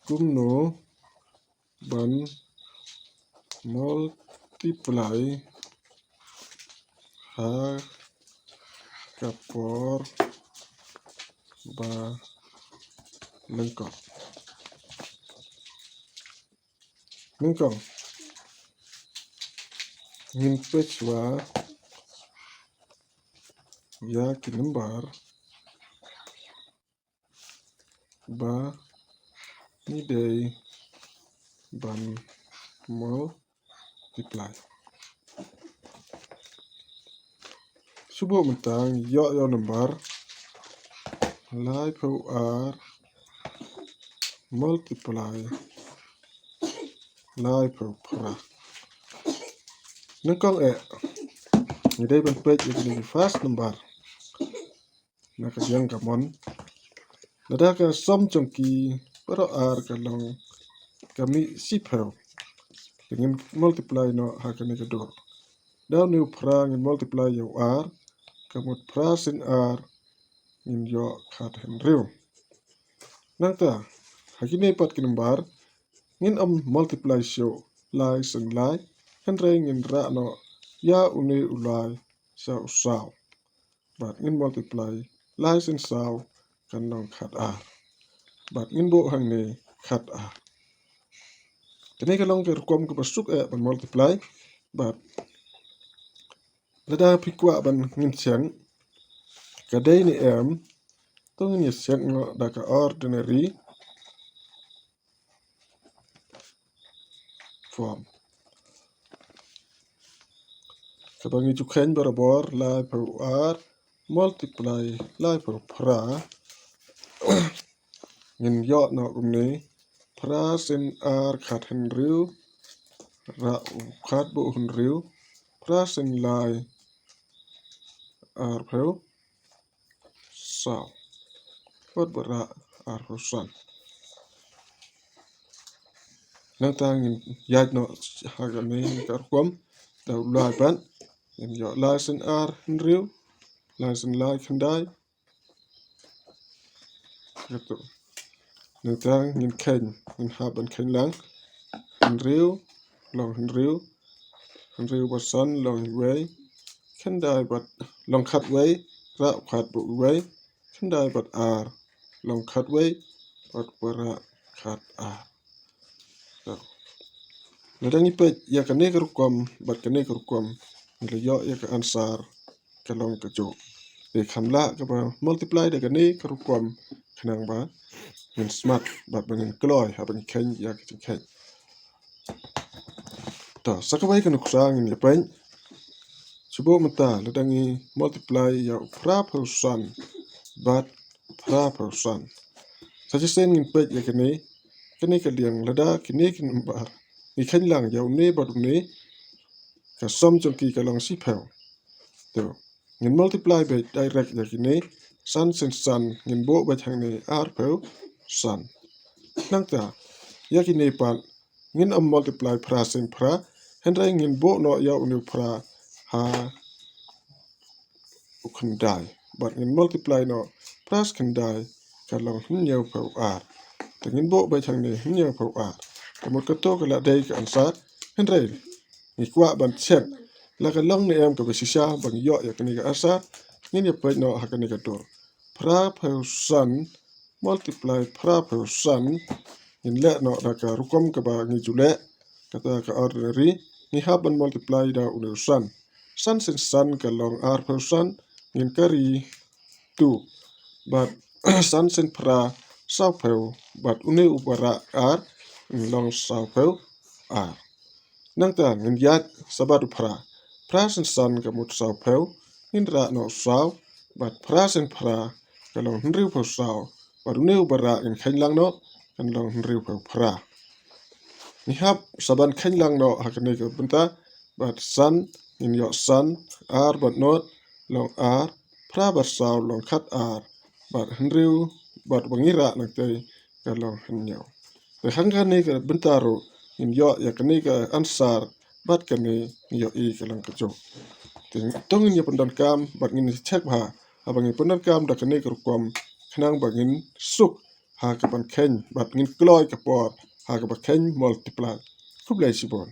Kumno ban multiply ha kapor ba lengkap ngin pechwa ya kinembar ba ni day ban multiply subo mentang yo number lai phau r multiply lai phau pra nengkong ni day ban pech ni first number nak yang kamon nada ka som chongki pero r ka long kami si phau dengan multiply no hakani ka do daw new pra ngin multiply yo r kamut pra sin r ngin yo khat hen riu nangta hakini pat kinumbar ngin multiply show lai sin lai hen rei ngin ra no ya uni ulai sa usau bat ngin multiply lai sin sau kan nong khat r bat ngin bo hang ni khat r tene ka long ke rukom ka pasuk ban multiply bat lada pikwa ban ngin chang kadai ni tong ni chang no da ka ordinary form kabangi tu khein barabor lai per r multiply lai per pra ngin yo no umni pra sin r khat hen riu ra khat bo hun riu pra sin lai r pheu sao pot bara r pheu san nang tang yat no hagani kar kom da lai ban ngin yo lai sin r hen riu lai sin lai khandai gato nang tang ngin khein ngin ha ban khein lang hen riu long hen riu bat san long wei khandai bat long khat wei ra khat bu wei khandai bat r long khat wei bat bara khat r nadang ipet ya kane kerukom bat kane kerukom le yo ya ka ansar kalong kejo be khamla ka ba multiply de kane kerukom khnang ba ngin smart bat bangin kloy ha ban khen ya ki khen to sakawai kan kusang ni pen subo mata ladangi multiply ya pra person bat pra person sajisen ngin pet ya kane ka liang lada kine kin number ni khen lang ya ne bat ne ka som chongki ka long si phau to ngin multiply by direct ya kine san sin san ngin bo ba thang ne r phau san nangta ya kine pan ngin multiply pra sin pra hendrai ngin bo no ya unu pra ha ukhandai but ngin multiply no pras khandai ka long hinyo phau r ngin bo ba thang ne hinyo phau r kamut ka to ka la dai ka ansat hendrai ni kwa ban chen la ka long ne ka bisisha bang yo ya kani ka asat ngin ya pe no ha kani ka tor pra phau san multiply pra phau san in le no da ka rukom ka ba ngi jule kata ka ordinary ni haban multiply da unu san sin san ka long r phau san ngin kari tu but san sin pra sao phau but unu upara r long sao phau r nangta ngin yat sabat pra sin san ka mut sao phau ngin ra no sao but pra sin pra ka long hriu phau sao but unu upara in khain lang no kan long hriu phau pra ni hap saban khain lang no hakane ka bunta but san in yo san r but not long r pra but sao long khat r but hriu but bangira nak te ka long hanyo te hangane ka bunta ro in yo ya kane ka ansar bat kane yo I ka lang ka jo ting tongin ya pandan kam bat ngin check ba abangin pandan kam da kane ka kom khnang bangin suk hakaban khein bat ngin kloy kapor hakaban khein multiply kublai sibon